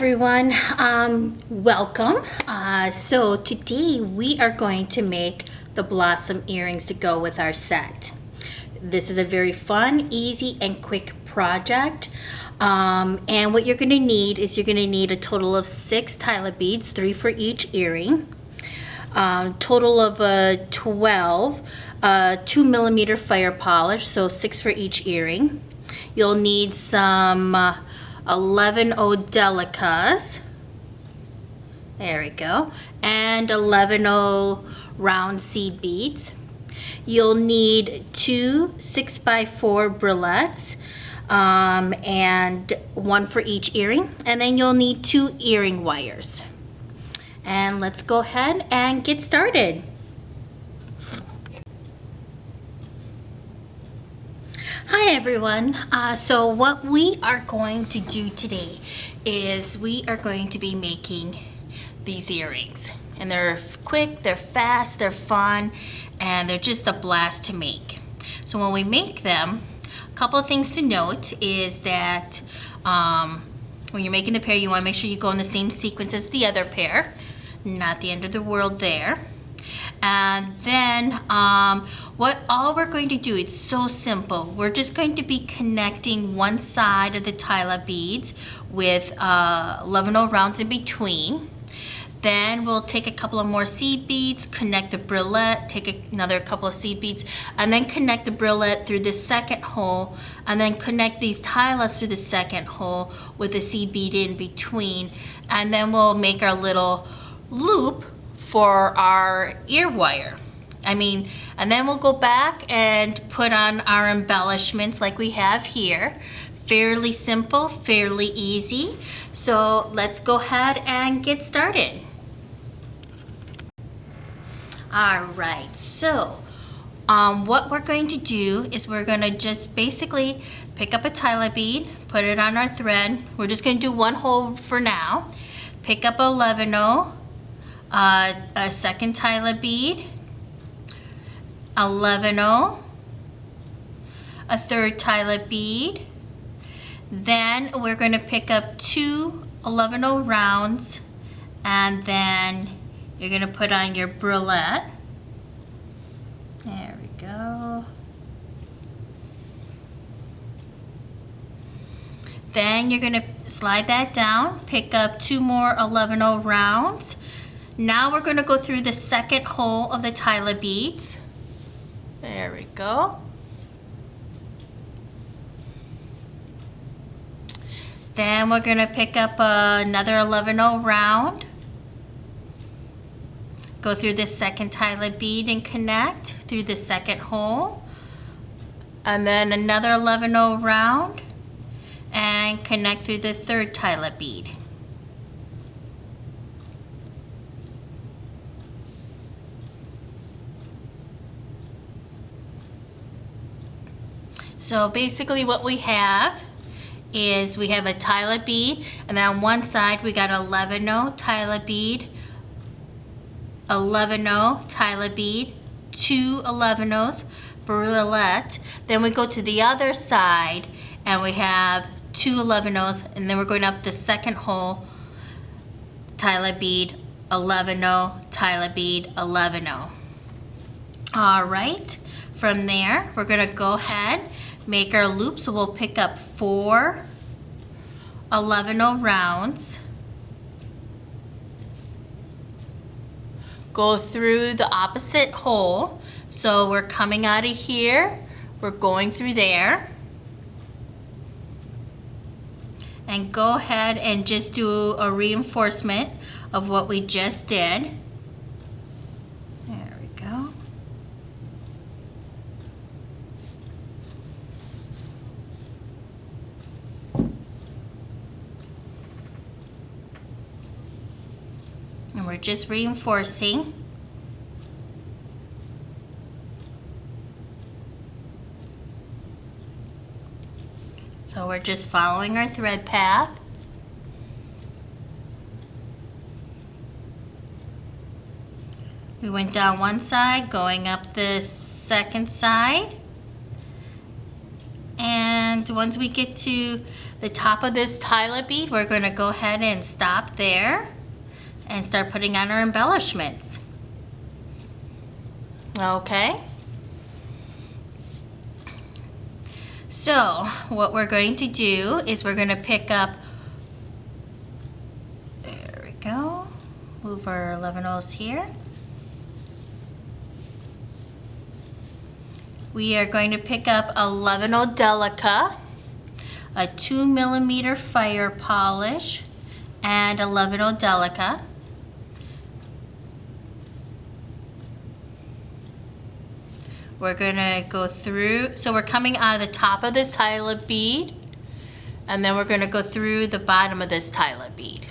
everyone, welcome. So today we are going to make the blossom earrings to go with our set. This is a very fun, easy, and quick project. And what you're going to need is you're going to need a total of 6 Tila beads, 3 for each earring. Total of 12 2mm fire polish, so 6 for each earring. You'll need some 11 Delicas, there we go, and 11 round seed beads. You'll need 2 6x4 bralettes, and 1 for each earring, and then you'll need 2 earring wires. And let's go ahead and get started. Hi everyone, so what we are going to do today is we are going to be making these earrings, and they're quick, they're fast, they're fun, and they're just a blast to make. So when we make them, a couple of things to note is that when you're making the pair, you want to make sure you go in the same sequence as the other pair, not the end of the world there. And then all we're going to do, it's so simple. We're just going to be connecting one side of the Tila beads with 11 rounds in between. Then we'll take a couple of more seed beads, connect the bralette, take another couple of seed beads, and then connect the bralette through the second hole, and then connect these Tilas through the second hole with a seed bead in between. And then we'll make our little loop for our ear wire. And then we'll go back and put on our embellishments like we have here. Fairly simple, fairly easy. So let's go ahead and get started. All right, so what we're going to do is we're going to just basically pick up a Tila bead, put it on our thread. We're just going to do one hole for now. Pick up 11 a second Tila bead, 11 a third Tila bead. Then we're going to pick up 2 11 rounds, and then you're going to put on your bralette. There we go. Then you're going to slide that down, pick up 2 more 11 rounds. Now we're going to go through the second hole of the Tila beads. There we go. Then we're going to pick up another 11 round. Go through the second Tila bead and connect through the second hole. And then another 11 round and connect through the third Tila bead. So basically what we have is we have a Tila bead, and then on one side we got 11 Tila bead, 11 Tila bead, 2 11s, Briolette. Then we go to the other side and we have 2 11s, and then we're going up the second hole, Tila bead, 11 Tila bead, 11 All right, from there we're going to go ahead, make our loop. So we'll pick up 4 11 rounds, go through the opposite hole. So we're coming out of here, we're going through there, and go ahead and just do a reinforcement of what we just did. There we go. And we're just reinforcing. So we're just following our thread path. We went down one side, going up the second side. And once we get to the top of this Tila bead, we're going to go ahead and stop there and start putting on our embellishments. Okay. So what we're going to do is we're going to pick up, there we go, move our 11/0 here. We are going to pick up 11/0 Delica, a 2mm fire polish, and 11/0 Delica. We're going to go through, so we're coming out of the top of this Tila bead, and then we're going to go through the bottom of this Tila bead.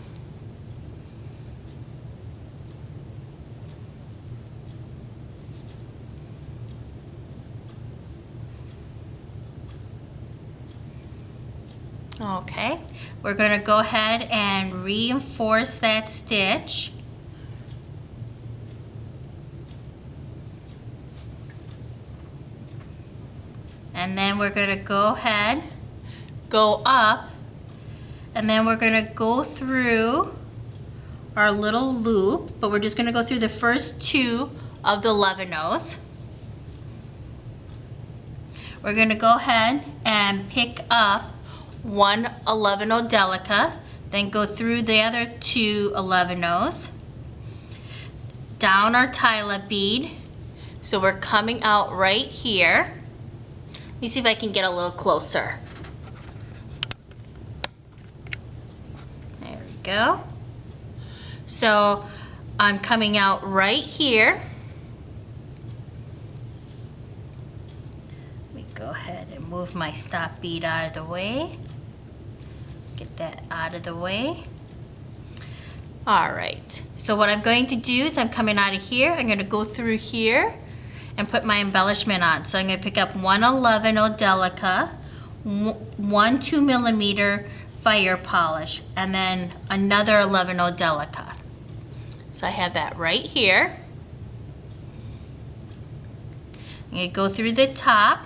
Okay, we're going to go ahead and reinforce that stitch. And then we're going to go ahead, go up, and then we're going to go through our little loop, but we're just going to go through the first 2 of the 11/0s. We're going to go ahead and pick up one 11/0 Delica, then go through the other 2 11/0s, down our Tila bead, so we're coming out right here. Let me see if I can get a little closer. There we go. So I'm coming out right here. Let me go ahead and move my stop bead out of the way. Get that out of the way. All right, so what I'm going to do is I'm coming out of here. I'm going to go through here and put my embellishment on. So I'm going to pick up one 11/0 Delica, one 2mm fire polish, and then another 11/0 Delica. So I have that right here. I'm going to go through the top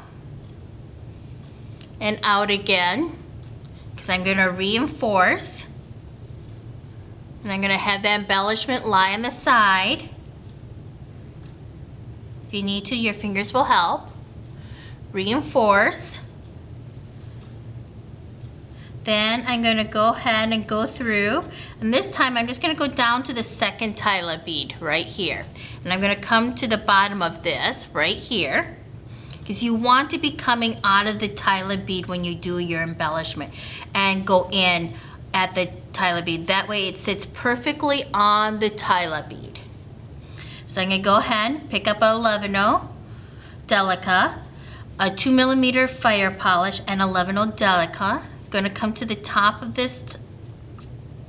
and out again, because I'm going to reinforce, and I'm going to have that embellishment lie on the side. If you need to, your fingers will help. Reinforce. Then I'm going to go ahead and go through, and this time I'm just going to go down to the second Tila bead right here, and I'm going to come to the bottom of this right here, because you want to be coming out of the Tila bead when you do your embellishment and go in at the Tila bead. That way it sits perfectly on the Tila bead. So I'm going to go ahead, pick up a 11/0 Delica, a 2mm fire polish, and 11/0 Delica. Going to come to the top of this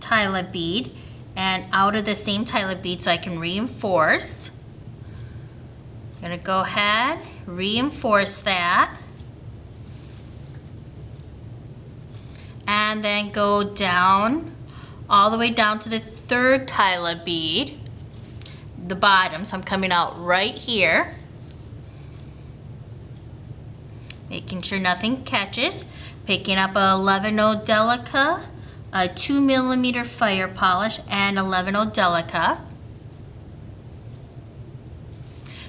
Tila bead and out of the same Tila bead so I can reinforce. I'm going to go ahead, reinforce that, and then go down all the way down to the third Tila bead, the bottom. So I'm coming out right here, making sure nothing catches, picking up a 11/0 Delica, a 2mm fire polish, and 11/0 Delica.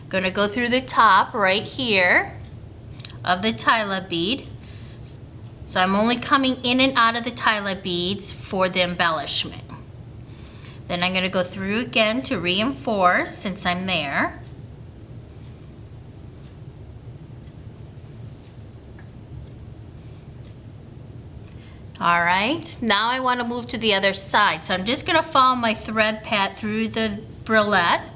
Going to go through the top right here of the Tila bead. So I'm only coming in and out of the Tila beads for the embellishment. Then I'm going to go through again to reinforce since I'm there. All right, now I want to move to the other side. So I'm just going to follow my thread path through the Briolette.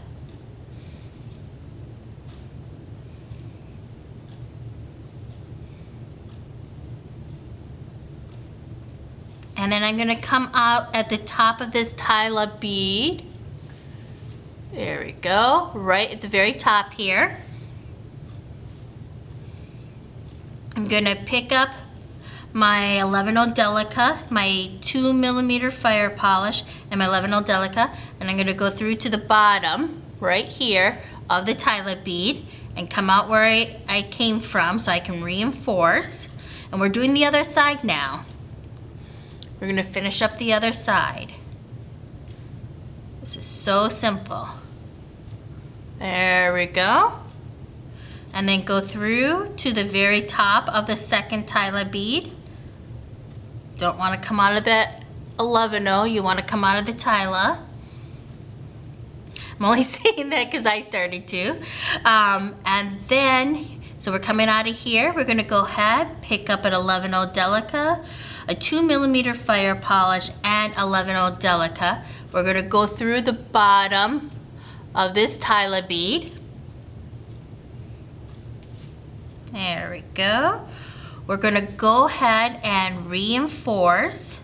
And then I'm going to come out at the top of this Tila bead. There we go, right at the very top here. I'm going to pick up my 11/0 Delica, my 2mm fire polish, and my 11/0 Delica, and I'm going to go through to the bottom right here of the Tila bead and come out where I came from so I can reinforce. And we're doing the other side now. We're gonna finish up the other side. This is so simple. There we go. And then go through to the very top of the second Tila bead. Don't want to come out of that 11-0, you want to come out of the Tila. I'm only saying that because I started to. And then, so we're coming out of here, we're going to go ahead, pick up an 11-0 Delica, a 2mm fire polish, and 11-0 Delica. We're going to go through the bottom of this Tila bead. There we go. We're going to go ahead and reinforce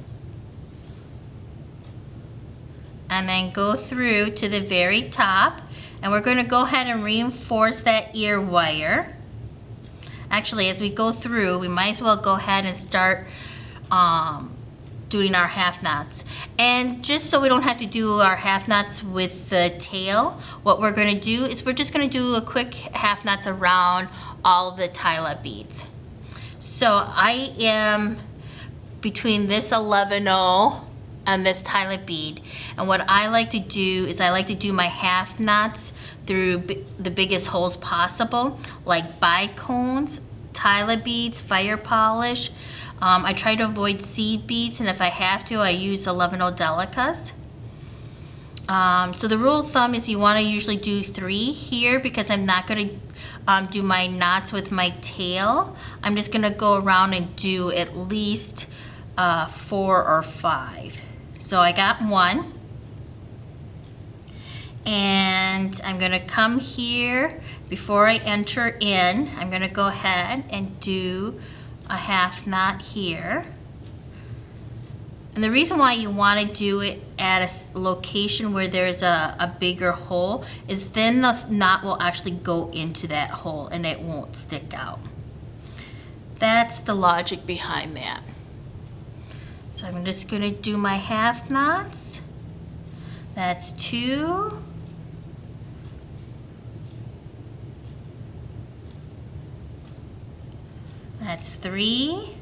and then go through to the very top, and we're going to go ahead and reinforce that ear wire. Actually, as we go through, we might as well go ahead and start doing our half knots. And just so we don't have to do our half knots with the tail, what we're going to do is we're just going to do a quick half knots around all of the Tila beads. So I am between this 11-0 and this Tila bead, and what I like to do is I like to do my half knots through the biggest holes possible, like bicones, Tila beads, fire polish. I try to avoid seed beads, and if I have to, I use 11-0 Delicas. So the rule of thumb is you want to usually do 3 here, because I'm not going to do my knots with my tail. I'm just going to go around and do at least 4 or 5. So I got 1. And I'm going to come here. Before I enter in, I'm going to go ahead and do a half knot here. And the reason why you want to do it at a location where there's a bigger hole is then the knot will actually go into that hole and it won't stick out. That's the logic behind that. So I'm just going to do my half knots. That's 2. That's 3.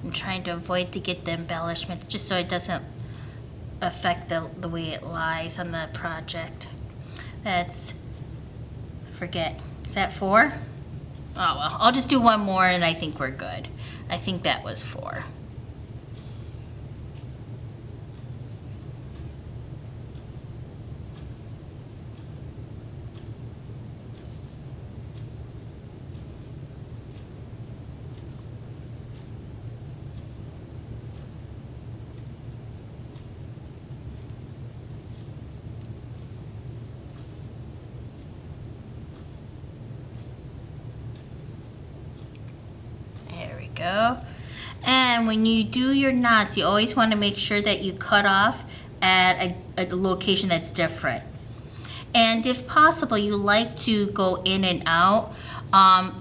I'm trying to avoid to get the embellishment just so it doesn't affect the way it lies on the project. That's, I forget, is that 4? Oh well, I'll just do one more and I think we're good. I think that was 4. Go. And when you do your knots, you always want to make sure that you cut off at a location that's different. And if possible, you like to go in and out.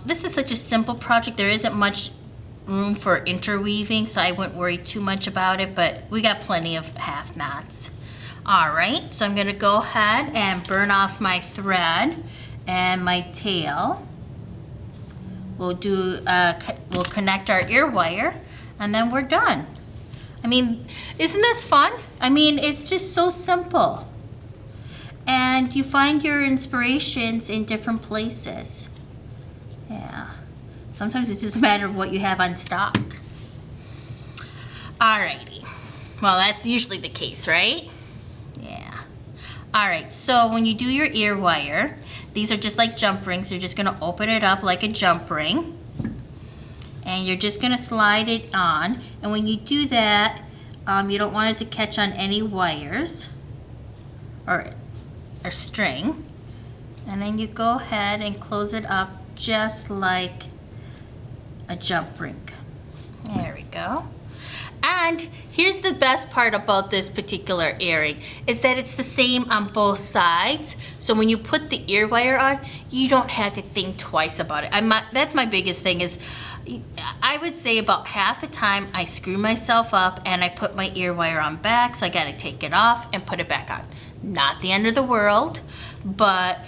This is such a simple project. There isn't much room for interweaving, so I wouldn't worry too much about it, but we got plenty of half knots. All right, so I'm going to go ahead and burn off my thread and my tail. We'll we'll connect our ear wire, and then we're done. I mean, isn't this fun? I mean, it's just so simple. And you find your inspirations in different places. Yeah. Sometimes it's just a matter of what you have on stock. Alrighty. Well, that's usually the case, right? Yeah. Alright, so when you do your ear wire, these are just like jump rings. You're just going to open it up like a jump ring. And you're just going to slide it on. And when you do that, you don't want it to catch on any wires or string. And then you go ahead and close it up just like a jump ring. There we go. And here's the best part about this particular earring is that it's the same on both sides. So when you put the ear wire on, you don't have to think twice about it. That's my biggest thing is I would say about half the time I screw myself up and I put my ear wire on back, so I got to take it off and put it back on. Not the end of the world, but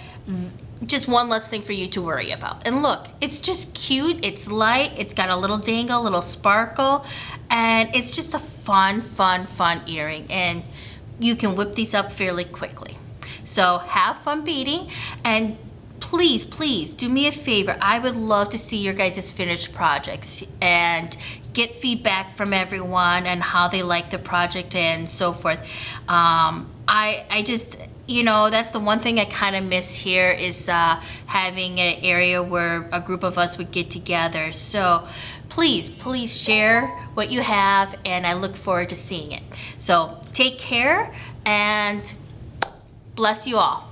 just one less thing for you to worry about. And look, it's just cute, it's light, it's got a little dangle, a little sparkle, and it's just a fun earring. And you can whip these up fairly quickly. So have fun beading, and please do me a favor. I would love to see your guys' finished projects and get feedback from everyone and how they like the project and so forth. I just, you know, that's the one thing I kind of miss here is having an area where a group of us would get together. So please share what you have, and I look forward to seeing it. So take care, and bless you all.